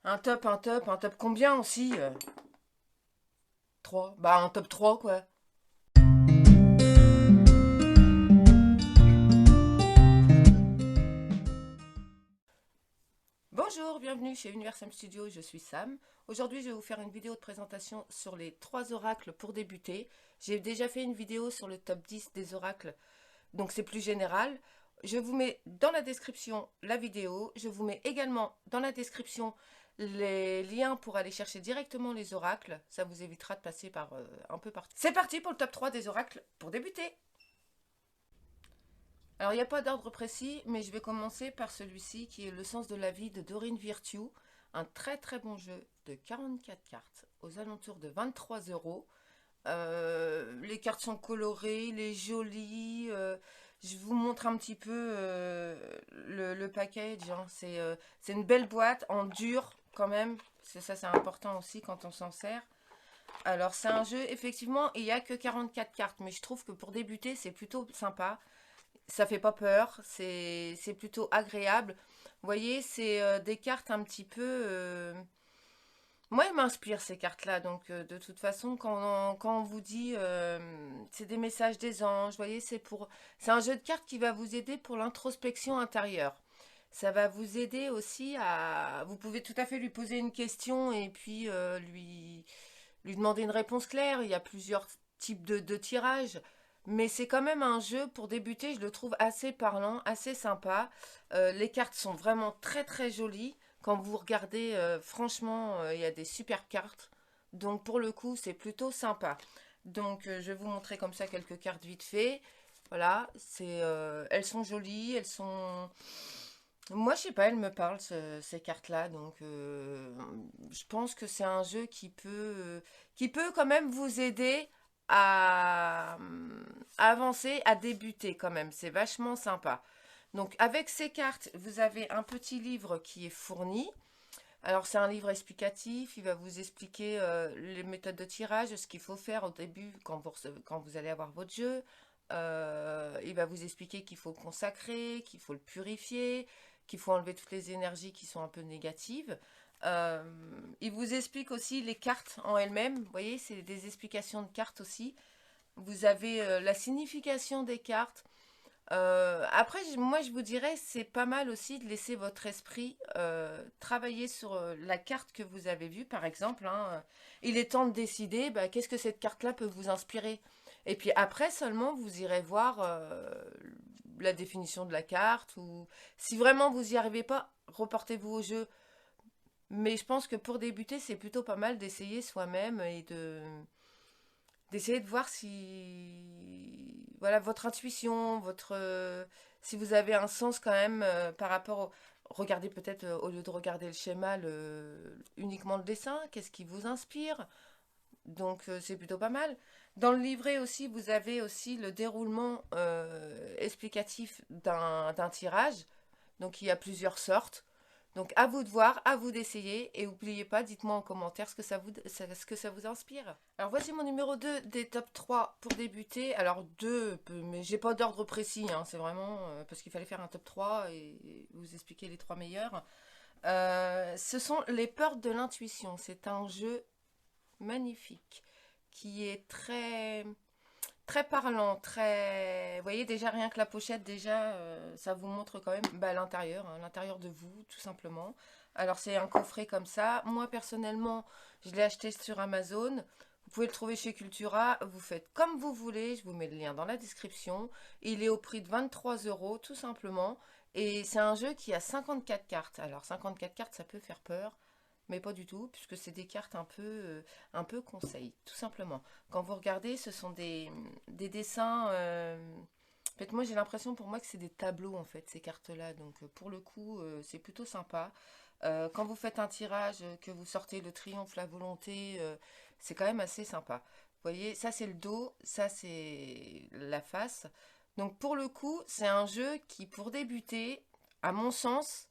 Un top combien aussi 3. Bah un top 3 quoi. Bonjour, bienvenue chez Universum Studio, je suis Sam. Aujourd'hui je vais vous faire une vidéo de présentation sur les 3 oracles pour débuter. J'ai déjà fait une vidéo sur le top 10 des oracles, donc c'est plus général. Je vous mets dans la description la vidéo, je vous mets également dans la description les liens pour aller chercher directement les oracles. Ça vous évitera de passer par un peu partout. C'est parti pour le top 3 des oracles pour débuter. Alors, il n'y a pas d'ordre précis, mais je vais commencer par celui-ci qui est Le sens de la vie de Dorine Virtue. Un très très bon jeu de 44 cartes aux alentours de 23 euros. Les cartes sont colorées, il est joli. Je vous montre un petit peu le package. Hein. C'est une belle boîte en dur quand même. Ça, c'est important aussi quand on s'en sert. Alors, c'est un jeu, effectivement, il n'y a que 44 cartes, mais je trouve que pour débuter, c'est plutôt sympa. Ça fait pas peur, c'est plutôt agréable. Vous voyez, c'est des cartes un petit peu... Moi, ils m'inspirent ces cartes-là, donc de toute façon, quand on vous dit... c'est des messages des anges, vous voyez, c'est un jeu de cartes qui va vous aider pour l'introspection intérieure. Ça va vous aider aussi à... Vous pouvez tout à fait lui poser une question et puis lui demander une réponse claire. Il y a plusieurs types de tirages. Mais c'est quand même un jeu, pour débuter, je le trouve assez parlant, assez sympa. Les cartes sont vraiment très très jolies. Quand vous regardez, franchement, il y a des super cartes. Donc pour le coup, c'est plutôt sympa. Donc je vais vous montrer comme ça quelques cartes vite fait. Voilà, elles sont jolies, elles sont... Moi, je sais pas, elles me parlent, ces cartes-là. Donc je pense que c'est un jeu qui peut quand même vous aider à, à avancer, à débuter quand même. C'est vachement sympa. Donc avec ces cartes, vous avez un petit livre qui est fourni. Alors c'est un livre explicatif, il va vous expliquer les méthodes de tirage, ce qu'il faut faire au début quand vous allez avoir votre jeu. Il va vous expliquer qu'il faut le consacrer, qu'il faut le purifier, qu'il faut enlever toutes les énergies qui sont un peu négatives. Euh, il vous explique aussi les cartes en elles-mêmes. Vous voyez, c'est des explications de cartes aussi. Vous avez la signification des cartes. Après, moi, je vous dirais, c'est pas mal aussi de laisser votre esprit travailler sur la carte que vous avez vue, par exemple. Hein. Il est temps de décider bah, qu'est-ce que cette carte-là peut vous inspirer. Et puis après seulement, vous irez voir la définition de la carte. Ou si vraiment vous n'y arrivez pas, reportez-vous au jeu. Mais je pense que pour débuter, c'est plutôt pas mal d'essayer soi-même et d'essayer de voir si voilà votre intuition, si vous avez un sens quand même par rapport au regardez peut-être au lieu de regarder le schéma uniquement le dessin, qu'est-ce qui vous inspire. Donc c'est plutôt pas mal. Dans le livret aussi, vous avez aussi le déroulement explicatif d'un tirage. Donc il y a plusieurs sortes. Donc à vous de voir, à vous d'essayer. Et n'oubliez pas, dites-moi en commentaire ce que ça vous inspire. Alors voici mon numéro 2 des top 3 pour débuter. Alors 2, mais j'ai pas d'ordre précis. Hein, c'est vraiment parce qu'il fallait faire un top 3 et vous expliquer les 3 meilleurs. Ce sont les peurs de l'intuition. C'est un jeu magnifique qui est très très parlant, très... Vous voyez, déjà, rien que la pochette, déjà, ça vous montre quand même bah, l'intérieur, hein, l'intérieur de vous, tout simplement. Alors, c'est un coffret comme ça. Moi, personnellement, je l'ai acheté sur Amazon. Vous pouvez le trouver chez Cultura. Vous faites comme vous voulez. Je vous mets le lien dans la description. Il est au prix de 23 euros, tout simplement. Et c'est un jeu qui a 54 cartes. Alors, 54 cartes, ça peut faire peur. Mais pas du tout, puisque c'est des cartes un peu conseil, tout simplement. Quand vous regardez, ce sont des dessins. En fait, moi, j'ai l'impression pour moi que c'est des tableaux, en fait, ces cartes-là. Donc, pour le coup, c'est plutôt sympa. Quand vous faites un tirage, que vous sortez le triomphe, la volonté, c'est quand même assez sympa. Vous voyez, ça, c'est le dos, ça, c'est la face. Donc, pour le coup, c'est un jeu qui, pour débuter, à mon sens,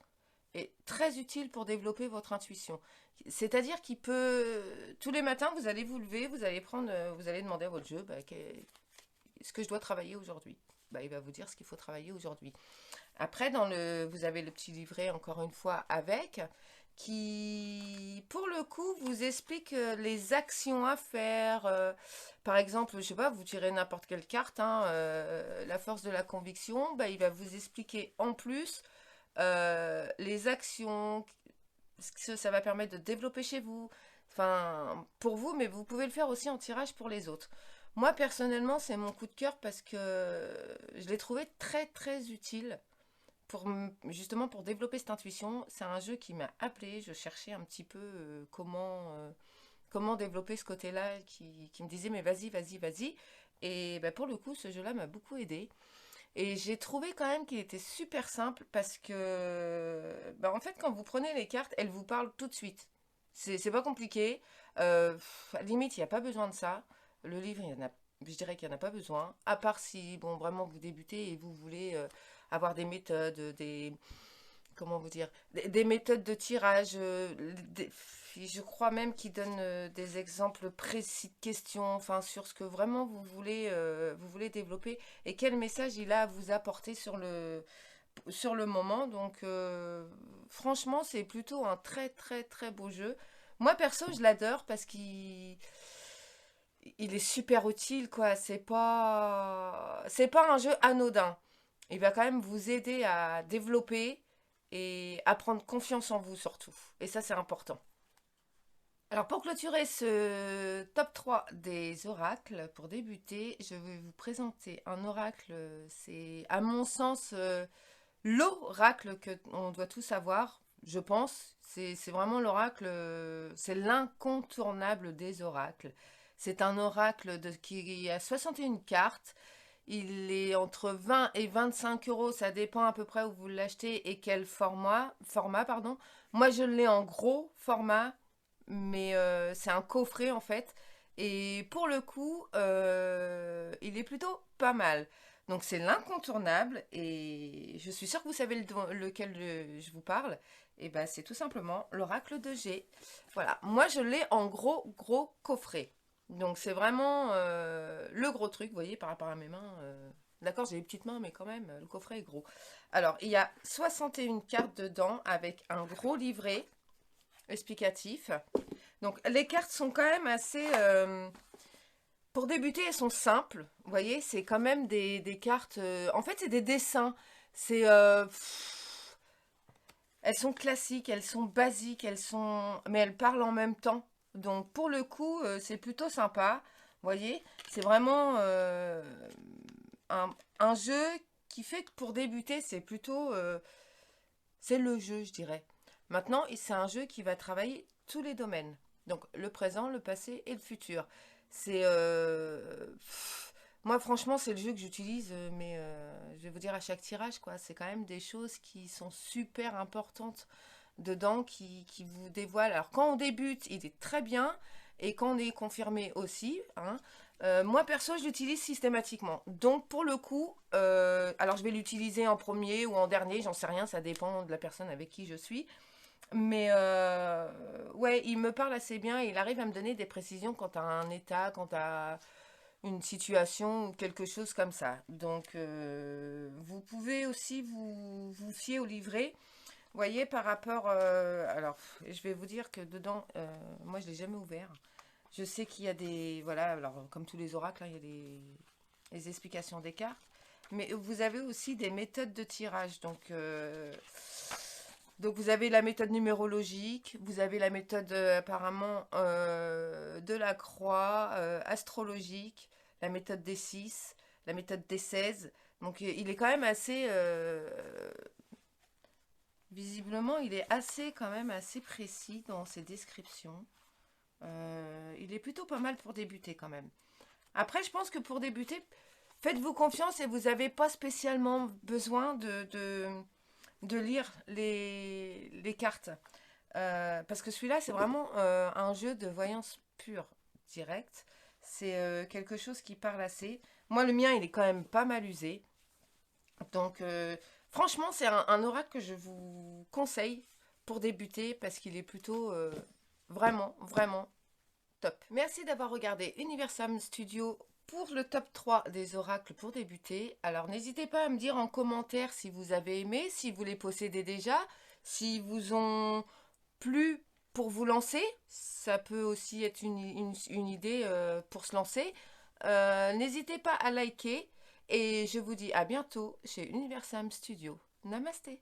est très utile pour développer votre intuition. C'est-à-dire qu'il peut... Tous les matins, vous allez vous lever, vous allez demander à votre jeu bah, ce que je dois travailler aujourd'hui. Bah, il va vous dire ce qu'il faut travailler aujourd'hui. Après, vous avez le petit livret, encore une fois, avec, qui, pour le coup, vous explique les actions à faire. Par exemple, je sais pas, vous tirez n'importe quelle carte, hein, la force de la conviction, bah, il va vous expliquer en plus les actions, ce que ça va permettre de développer chez vous, enfin, pour vous, mais vous pouvez le faire aussi en tirage pour les autres. Moi, personnellement, c'est mon coup de cœur parce que je l'ai trouvé très très utile pour justement pour développer cette intuition. C'est un jeu qui m'a appelé. Je cherchais un petit peu comment développer ce côté-là qui me disait mais vas-y, vas-y, vas-y. Et bah, pour le coup, ce jeu-là m'a beaucoup aidé. Et j'ai trouvé quand même qu'il était super simple parce que, bah, en fait, quand vous prenez les cartes, elles vous parlent tout de suite. C'est pas compliqué. À la limite, il n'y a pas besoin de ça. Le livre, il y en a, je dirais qu'il n'y en a pas besoin. À part si, bon, vraiment, vous débutez et vous voulez avoir des méthodes, comment vous dire, des méthodes de tirage. Je crois même qu'il donne des exemples précis de questions, enfin sur ce que vraiment vous voulez développer et quel message il a à vous apporter sur le moment. Donc franchement, c'est plutôt un très très très beau jeu. Moi perso, je l'adore parce qu'il est super utile quoi. C'est pas un jeu anodin. Il va quand même vous aider à développer et à prendre confiance en vous surtout. Et ça, c'est important. Alors pour clôturer ce top 3 des oracles, pour débuter, je vais vous présenter un oracle, c'est à mon sens l'oracle que on doit tous avoir, je pense. C'est vraiment l'oracle, c'est l'incontournable des oracles. C'est un oracle qui a 61 cartes. Il est entre 20 et 25 euros, ça dépend à peu près où vous l'achetez et quel format pardon. Moi, je l'ai en gros format, mais c'est un coffret en fait. Et pour le coup, il est plutôt pas mal. Donc c'est l'incontournable et je suis sûre que vous savez lequel je vous parle. Et ben c'est tout simplement l'oracle de G. Voilà, moi je l'ai en gros coffret. Donc c'est vraiment le gros truc, vous voyez, par rapport à mes mains. D'accord, j'ai des petites mains, mais quand même, le coffret est gros. Alors, il y a 61 cartes dedans avec un gros livret explicatif. Donc les cartes sont quand même assez... pour débuter, elles sont simples. Vous voyez, c'est quand même des cartes... en fait, c'est des dessins. C'est... elles sont classiques, elles sont basiques, mais elles parlent en même temps. Donc pour le coup, c'est plutôt sympa. Vous voyez, c'est vraiment un jeu qui fait que pour débuter, c'est plutôt... c'est le jeu, je dirais. Maintenant, c'est un jeu qui va travailler tous les domaines. Donc le présent, le passé et le futur. C'est... moi, franchement, c'est le jeu que j'utilise, mais je vais vous dire à chaque tirage, quoi. C'est quand même des choses qui sont super importantes dedans, qui vous dévoilent. Alors, quand on débute, il est très bien, et quand on est confirmé aussi, hein. Moi, perso, je l'utilise systématiquement. Donc, pour le coup, alors je vais l'utiliser en premier ou en dernier, j'en sais rien, ça dépend de la personne avec qui je suis. Mais ouais, il me parle assez bien, il arrive à me donner des précisions quant à un état, quant à une situation ou quelque chose comme ça. Donc, vous pouvez aussi vous fier au livret. Vous voyez, par rapport... alors, je vais vous dire que dedans, moi, je ne l'ai jamais ouvert. Je sais qu'il y a des... Voilà, alors, comme tous les oracles, hein, il y a les explications des cartes. Mais vous avez aussi des méthodes de tirage. Donc vous avez la méthode numérologique, vous avez la méthode apparemment de la croix, astrologique, la méthode des 6, la méthode des 16. Donc il est quand même assez... visiblement, il est assez quand même assez précis dans ses descriptions. Il est plutôt pas mal pour débuter quand même. Après, je pense que pour débuter, faites-vous confiance et vous n'avez pas spécialement besoin de lire les cartes. Parce que celui-là, c'est vraiment un jeu de voyance pure, directe. C'est quelque chose qui parle assez. Moi, le mien, il est quand même pas mal usé. Donc, franchement, c'est un oracle que je vous conseille pour débuter parce qu'il est plutôt vraiment top. Merci d'avoir regardé Universum Studio pour le top 3 des oracles pour débuter. Alors n'hésitez pas à me dire en commentaire si vous avez aimé, si vous les possédez déjà, si vous ont plu pour vous lancer. Ça peut aussi être une idée pour se lancer. N'hésitez pas à liker et je vous dis à bientôt chez Universam Studio. Namasté.